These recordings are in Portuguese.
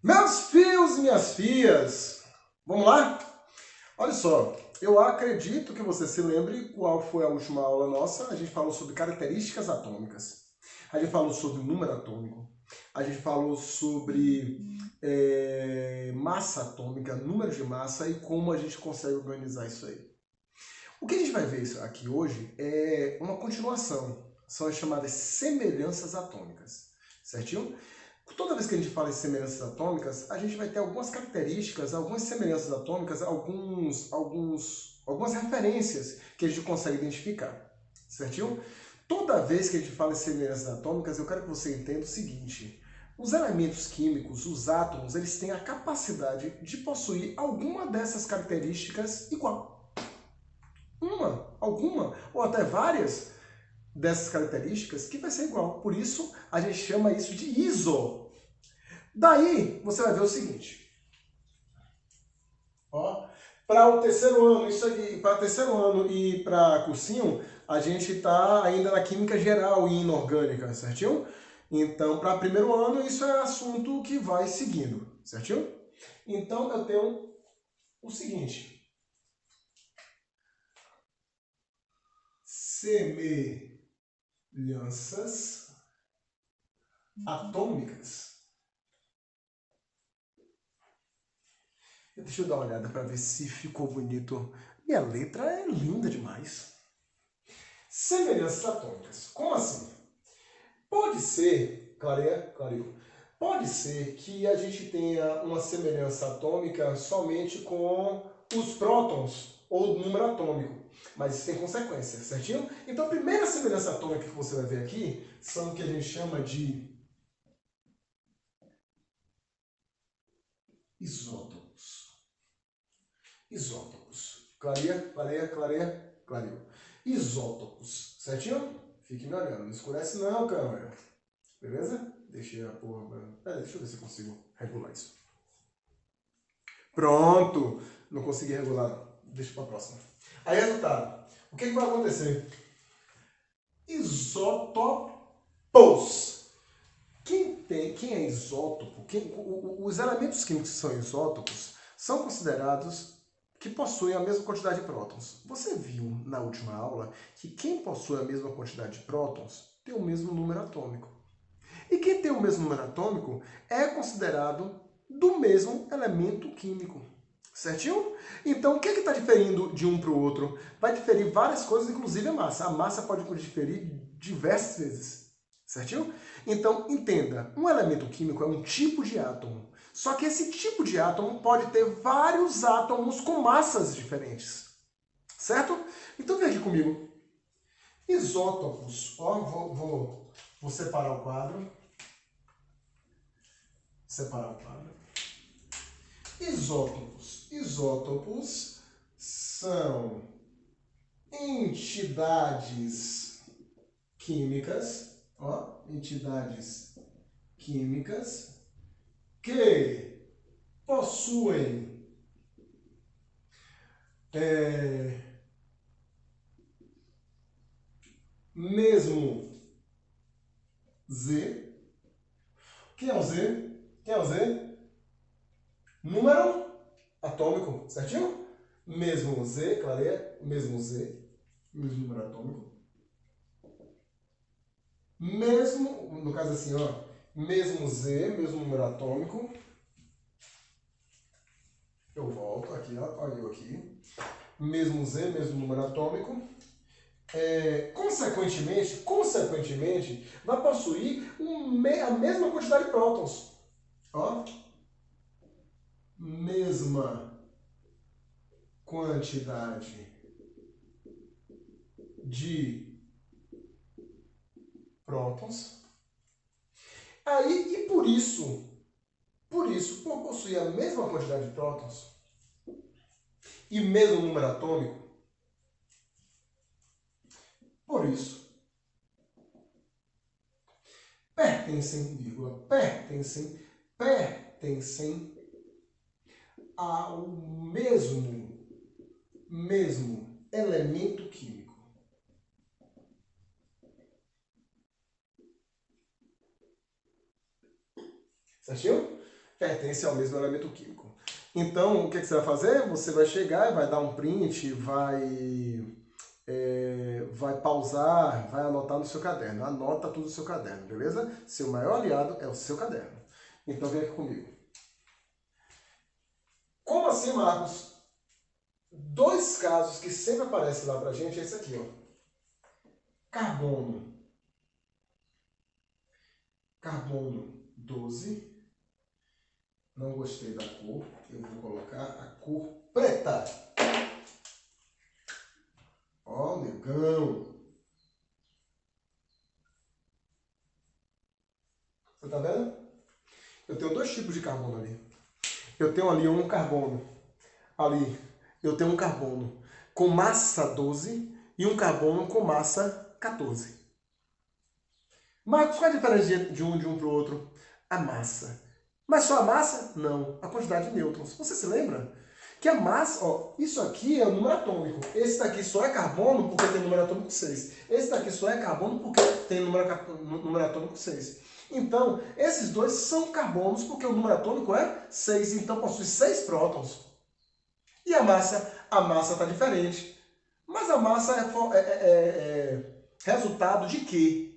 Meus fios e minhas fias, vamos lá? Olha só, eu acredito que você se lembre qual foi a última aula nossa. A gente falou sobre características atômicas, a gente falou sobre número atômico, a gente falou sobre massa atômica, número de massa e como a gente consegue organizar isso aí. O que a gente vai ver aqui hoje é uma continuação, são as chamadas semelhanças atômicas, certinho? Toda vez que a gente fala em semelhanças atômicas, a gente vai ter algumas características, algumas semelhanças atômicas, algumas referências que a gente consegue identificar, certinho? Toda vez que a gente fala em semelhanças atômicas, eu quero que você entenda o seguinte: os elementos químicos, os átomos, eles têm a capacidade de possuir alguma dessas características igual. Alguma, ou até várias dessas características que vai ser igual. Por isso, a gente chama isso de iso. Daí, você vai ver o seguinte. Ó, para o terceiro ano, isso aqui, para terceiro ano e para cursinho, a gente está ainda na química geral e inorgânica, certinho? Então, para primeiro ano, isso é assunto que vai seguindo, certinho? Então, eu tenho o seguinte. Semelhanças atômicas. Deixa eu dar uma olhada para ver se ficou bonito. Minha letra é linda demais. Semelhanças atômicas. Como assim? Pode ser, clareou. Pode ser que a gente tenha uma semelhança atômica somente com os prótons ou número atômico. Mas isso tem consequência, certinho? Então a primeira semelhança atômica que você vai ver aqui são o que a gente chama de isótopos. Isótopos. Clareou. Isótopos, certinho? Fique me olhando, não escurece não, câmera. Beleza? Deixei a porra... deixa eu ver se eu consigo regular isso. Pronto! Não consegui regular. Deixa para a próxima. Aí, resultado. O que vai acontecer? Isótopos. Quem é isótopo? Os elementos químicos que são isótopos são considerados que possuem a mesma quantidade de prótons. Você viu na última aula que quem possui a mesma quantidade de prótons tem o mesmo número atômico. E quem tem o mesmo número atômico é considerado do mesmo elemento químico. Certinho? Então, o que está diferindo de um para o outro? Vai diferir várias coisas, inclusive a massa. A massa pode diferir diversas vezes. Certinho? Então, entenda, um elemento químico é um tipo de átomo. Só que esse tipo de átomo pode ter vários átomos com massas diferentes. Certo? Então, vem aqui comigo. Isótopos. Ó, vou separar o quadro. Isótopos. Isótopos são entidades químicas, que possuem mesmo Z. Quem é o Z? Número atômico, certinho? Mesmo Z, clareia, mesmo número atômico. Mesmo, no caso assim, ó, mesmo Z, mesmo número atômico. Eu volto aqui, ó, olha eu aqui. Mesmo Z, mesmo número atômico. Consequentemente, vai possuir a mesma quantidade de prótons. Ó. Mesma quantidade de prótons. Aí, e por possuir a mesma quantidade de prótons e mesmo número atômico, por isso, pertencem ao mesmo elemento químico. Certinho? pertencem ao mesmo elemento químico. Então, o que você vai fazer? Você vai chegar e vai dar um print, vai pausar, vai anotar no seu caderno. Anota tudo no seu caderno, beleza? Seu maior aliado é o seu caderno. Então, vem aqui comigo. Como assim, Marcos? Dois casos que sempre aparecem lá pra gente é esse aqui, ó. Carbono. Carbono 12. Não gostei da cor, eu vou colocar a cor preta. Ó, negão. Você tá vendo? Eu tenho dois tipos de carbono ali. Eu tenho ali um carbono. Ali, eu tenho um carbono com massa 12 e um carbono com massa 14. Marcos, qual é a diferença de um para o outro? A massa. Mas só a massa? Não. A quantidade de nêutrons. Você se lembra? Que a massa, ó, isso aqui é o número atômico. Esse daqui só é carbono porque tem número atômico 6. Esse daqui só é carbono porque tem número atômico 6. Então, esses dois são carbonos porque o número atômico é 6. Então, possui 6 prótons. E a massa? A massa está diferente. Mas a massa é resultado de quê?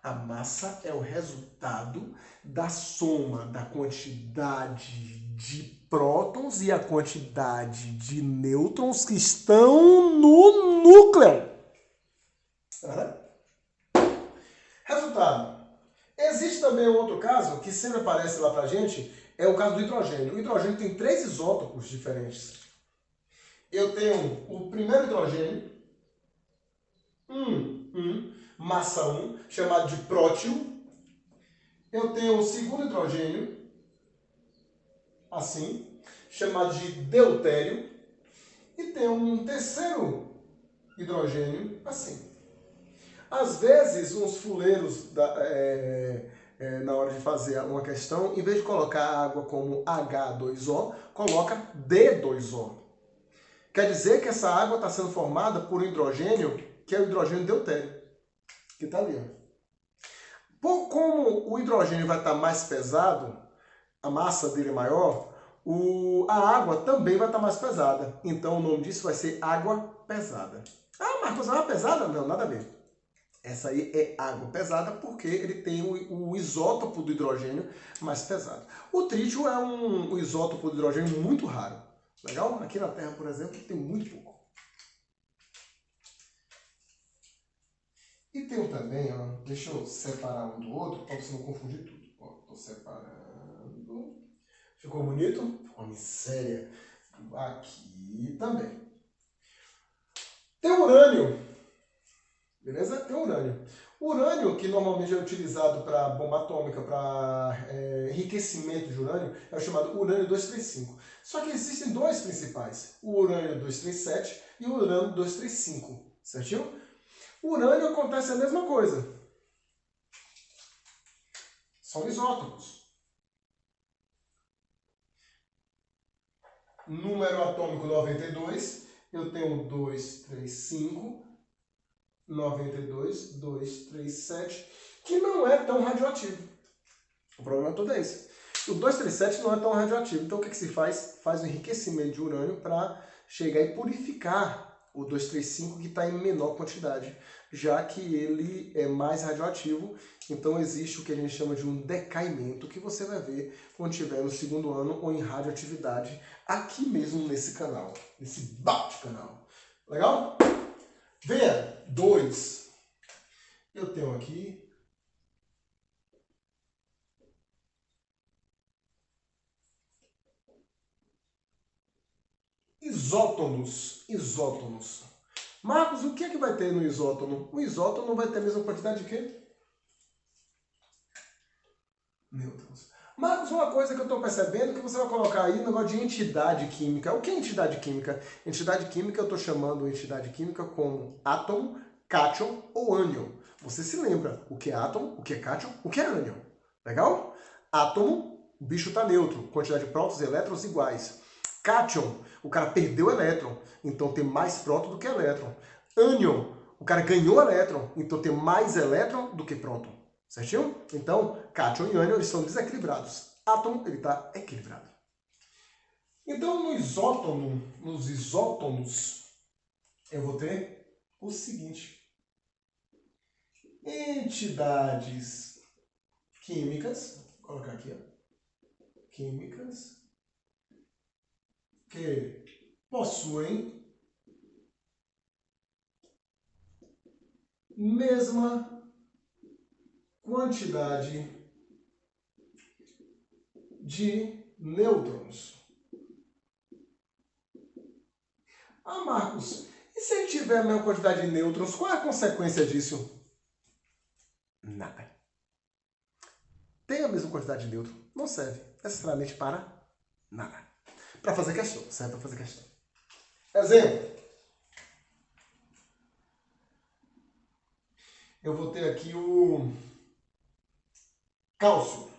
A massa é o resultado da soma da quantidade de prótons e a quantidade de nêutrons que estão no núcleo. Resultado. Existe também um outro caso que sempre aparece lá pra gente, é o caso do hidrogênio. O hidrogênio tem 3 isótopos diferentes. Eu tenho o primeiro hidrogênio, massa 1, chamado de prótilo. Eu tenho o segundo hidrogênio, assim, chamado de deutério. E tenho um terceiro hidrogênio, assim. Às vezes, uns fuleiros, na hora de fazer uma questão, em vez de colocar água como H2O, coloca D2O. Quer dizer que essa água está sendo formada por um hidrogênio, que é o hidrogênio deutério, que está ali, ó. Como o hidrogênio vai estar mais pesado, a massa dele é maior, a água também vai estar mais pesada. Então o nome disso vai ser água pesada. Ah, Marcos, água pesada? Não, nada a ver. Essa aí é água pesada porque ele tem o isótopo do hidrogênio mais pesado. O trítio é um isótopo do hidrogênio muito raro. Legal? Aqui na Terra, por exemplo, tem muito pouco. E tem também, ó, deixa eu separar um do outro para você não confundir tudo. Ó, tô separando. Ficou bonito? Ficou miséria. Aqui também. Tem urânio. Beleza? Tem urânio. O urânio, que normalmente é utilizado para bomba atômica, para enriquecimento de urânio, é o chamado urânio 235. Só que existem dois principais, o urânio 237 e o urânio 235, certinho? O urânio acontece a mesma coisa. São isótopos. Número atômico 92, eu tenho 235, 92, 237, que não é tão radioativo. O problema todo é esse. O 237 não é tão radioativo. Então o que se faz? Faz o enriquecimento de urânio para chegar e purificar o 235 que está em menor quantidade, já que ele é mais radioativo. Então existe o que a gente chama de um decaimento, que você vai ver quando estiver no segundo ano ou em radioatividade, aqui mesmo nesse canal, nesse bate-canal. Legal? Venha, 2. Eu tenho aqui isótonos. Isótonos. Marcos, o que é que vai ter no isótono? O isótono vai ter a mesma quantidade de quê? Nêutrons. Marcos, uma coisa que eu estou percebendo que você vai colocar aí no negócio de entidade química. O que é entidade química? Entidade química eu estou chamando entidade química como átomo, cátion ou ânion. Você se lembra o que é átomo, o que é cátion, o que é ânion. Legal? Átomo, o bicho está neutro, quantidade de prótons e elétrons iguais. Cátion, o cara perdeu elétron, então tem mais próton do que elétron. Ânion, o cara ganhou elétron, então tem mais elétron do que próton. Certinho? Então, cátion e ânion estão desequilibrados. átomo ele está equilibrado. Então, nos isótomos, eu vou ter o seguinte. Entidades químicas, vou colocar aqui, ó, químicas, que possuem mesma quantidade de nêutrons. Ah, Marcos, e se ele tiver a mesma quantidade de nêutrons, qual é a consequência disso? Nada. Tem a mesma quantidade de nêutrons, não serve necessariamente para nada. Para fazer questão, serve para fazer questão. Exemplo. Eu vou ter aqui o cálcio.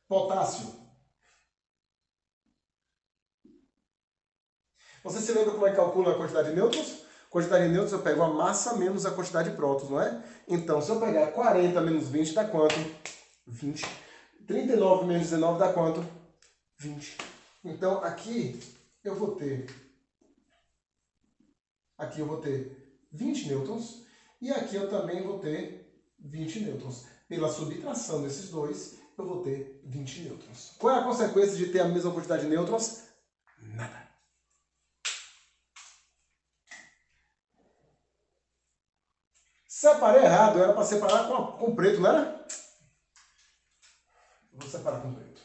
Potássio. Você se lembra como é que calcula a quantidade de nêutrons? Quantidade de nêutrons eu pego a massa menos a quantidade de prótons, não é? Então, se eu pegar 40 menos 20 dá quanto? 20. 39 menos 19 dá quanto? 20. Então, aqui eu vou ter 20 nêutrons e aqui eu também vou ter 20 nêutrons. Pela subtração desses dois, eu vou ter 20 nêutrons. Qual é a consequência de ter a mesma quantidade de nêutrons? Nada. Separei errado, era para separar com preto, não era? Vou separar com preto.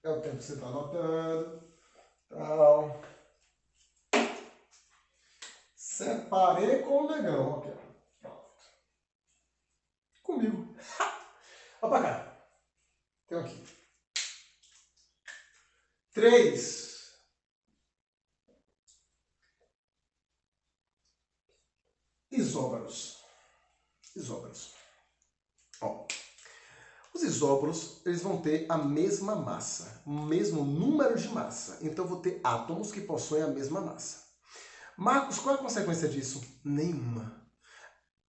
É o tempo que você está anotando. Tal. Separei com o negão. Aqui, ó. Pronto. Comigo. Olha para cá. Tem aqui. 3 isóbaros. Ó, os isóbaros, eles vão ter a mesma massa, o mesmo número de massa. Então, eu vou ter átomos que possuem a mesma massa. Marcos, qual é a consequência disso? Nenhuma.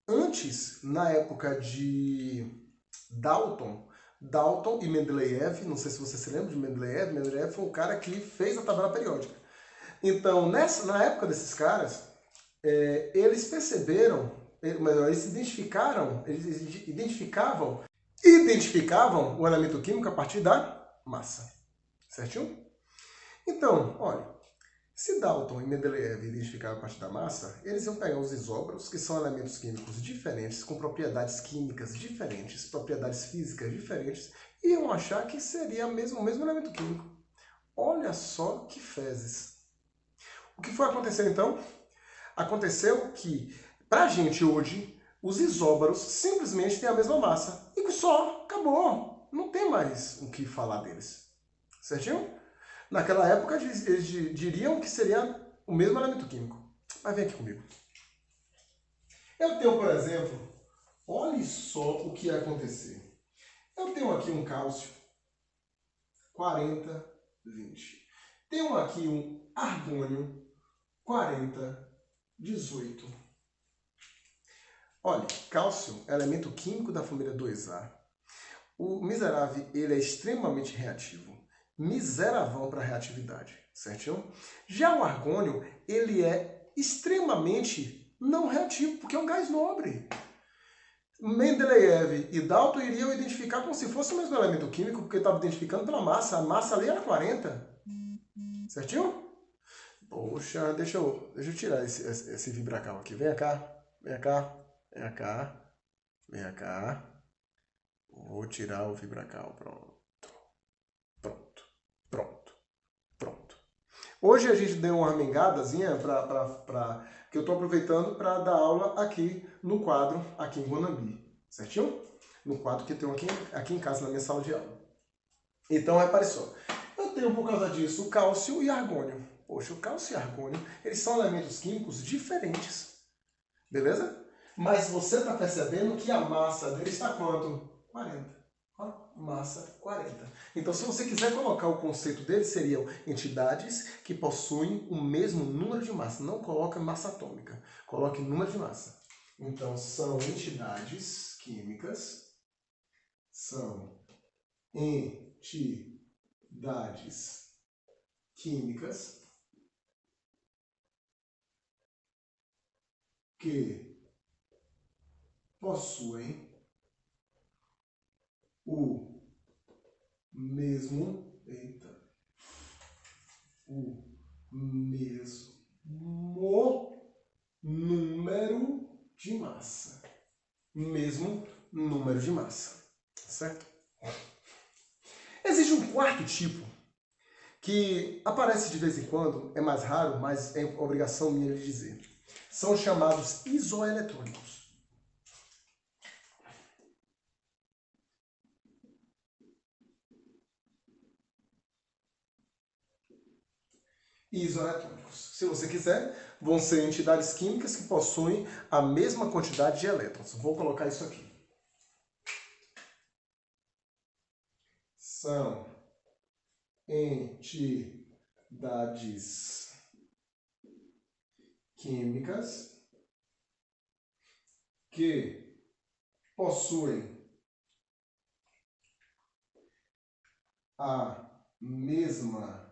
Antes, na época de Dalton e Mendeleev, não sei se você se lembra de Mendeleev foi o cara que fez a tabela periódica. Então, na época desses caras, eles perceberam, eles identificavam o elemento químico a partir da massa. Certinho? Então, olha, se Dalton e Mendeleev identificaram a partir da massa, eles iam pegar os isóbaros, que são elementos químicos diferentes, com propriedades químicas diferentes, propriedades físicas diferentes, e iam achar que seria o mesmo elemento químico. Olha só que fezes. O que foi acontecer então? Aconteceu que, pra gente hoje, os isóbaros simplesmente têm a mesma massa. E só, acabou. Não tem mais o que falar deles. Certinho? Naquela época, eles diriam que seria o mesmo elemento químico. Mas vem aqui comigo. Eu tenho, por exemplo, olha só o que ia acontecer. Eu tenho aqui um cálcio, 40, 20. Tenho aqui um argônio, 40, 18. Olha, cálcio é elemento químico da família 2A. O miserável, ele é extremamente reativo. Miseravão para reatividade, certinho? Já o argônio, ele é extremamente não reativo, porque é um gás nobre. Mendeleev e Dalton iriam identificar como se fosse o mesmo elemento químico, porque estava identificando pela massa. A massa ali era 40. Certinho? Poxa, deixa eu tirar esse vibracal aqui. Vem cá, vem cá, vem cá, vem cá. Vou tirar o vibracal. Pronto. Hoje a gente deu uma armengadazinha que eu estou aproveitando para dar aula aqui no quadro, aqui em Guanambi. Certinho? No quadro que eu tenho aqui em casa, na minha sala de aula. Então, repare só. Eu tenho, por causa disso, o cálcio e argônio. Poxa, o cálcio e argônio, eles são elementos químicos diferentes. Beleza? Mas você está percebendo que a massa dele está quanto? 40. Ó, massa 40. Então, se você quiser colocar o conceito dele, seriam entidades que possuem o mesmo número de massa. Não coloque massa atômica. Coloque número de massa. Então, são entidades químicas. São entidades químicas que possuem o mesmo número de massa. Mesmo número de massa. Certo? Existe um quarto tipo que aparece de vez em quando, é mais raro, mas é obrigação minha de dizer. São chamados isoeletrônicos. Isoeletrônicos. Se você quiser, vão ser entidades químicas que possuem a mesma quantidade de elétrons. Vou colocar isso aqui. São entidades químicas que possuem a mesma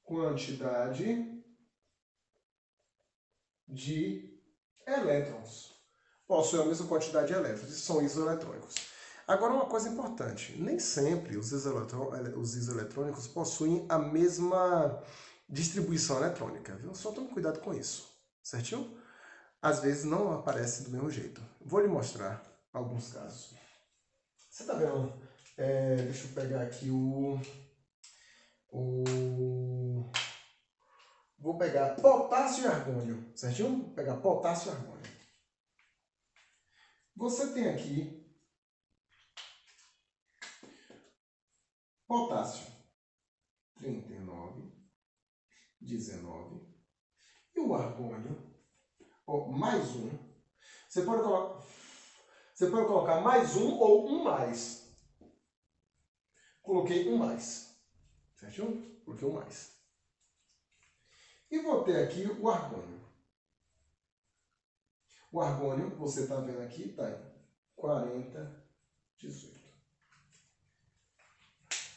quantidade de elétrons. Possuem a mesma quantidade de elétrons. Isso são isoeletrônicos. Agora, uma coisa importante. Nem sempre os isoeletrônicos possuem a mesma distribuição eletrônica, viu? Só tome cuidado com isso, certinho? Às vezes não aparece do mesmo jeito. Vou lhe mostrar alguns casos. Você tá vendo? Deixa eu pegar aqui Vou pegar potássio e argônio, certinho? Vou pegar potássio e argônio. Você tem aqui potássio, 39, 19, e o argônio, mais um. Você pode colocar mais um ou um mais. Coloquei um mais, certinho? Coloquei um mais. E vou ter aqui o argônio. O argônio, você está vendo aqui, está em 40, 18.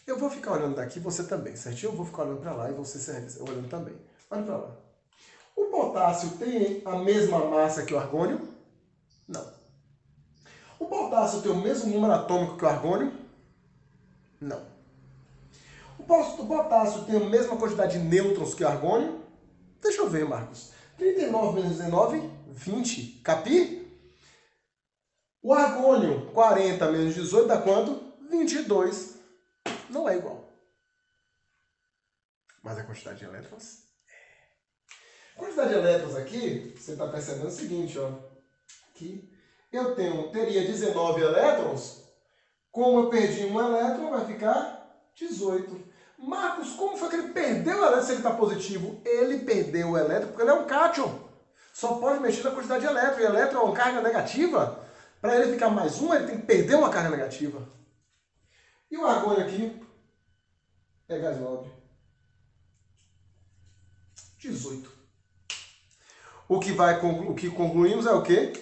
Eu vou ficar olhando daqui, você também, certinho? Eu vou ficar olhando para lá e você olhando também. Olha para lá. O potássio tem a mesma massa que o argônio? Não. O potássio tem o mesmo número atômico que o argônio? Não. O potássio tem a mesma quantidade de nêutrons que o argônio? Deixa eu ver, Marcos. 39 menos 19, 20. Capi? O argônio, 40 menos 18, dá quanto? 22. Não é igual. Mas a quantidade de elétrons? A quantidade de elétrons aqui, você está percebendo o seguinte, ó. Aqui, eu teria 19 elétrons. Como eu perdi um elétron, vai ficar 18. Marcos, como foi que ele perdeu o elétron se ele está positivo? Ele perdeu o elétron porque ele é um cátion. Só pode mexer na quantidade de elétron. E elétron é uma carga negativa. Para ele ficar mais um, ele tem que perder uma carga negativa. E o argônio aqui é gás nobre. 18. O que concluímos é o quê?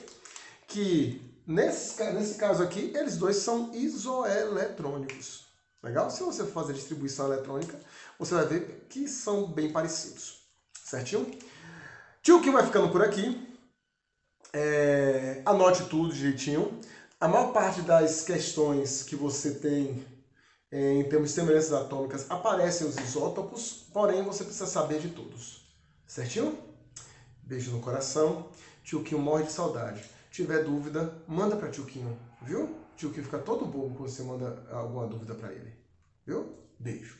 Que nesse caso aqui, eles dois são isoeletrônicos. Legal? Se você for fazer distribuição eletrônica, você vai ver que são bem parecidos. Certinho? Tio Kim vai ficando por aqui. Anote tudo direitinho. A maior parte das questões que você tem em termos de semelhanças atômicas aparecem os isótopos, porém você precisa saber de todos. Certinho? Beijo no coração. Tio Kim morre de saudade. Se tiver dúvida, manda para Tio Kim, viu? Tio Kim fica todo bobo quando você manda alguma dúvida para ele. Viu? Beijo.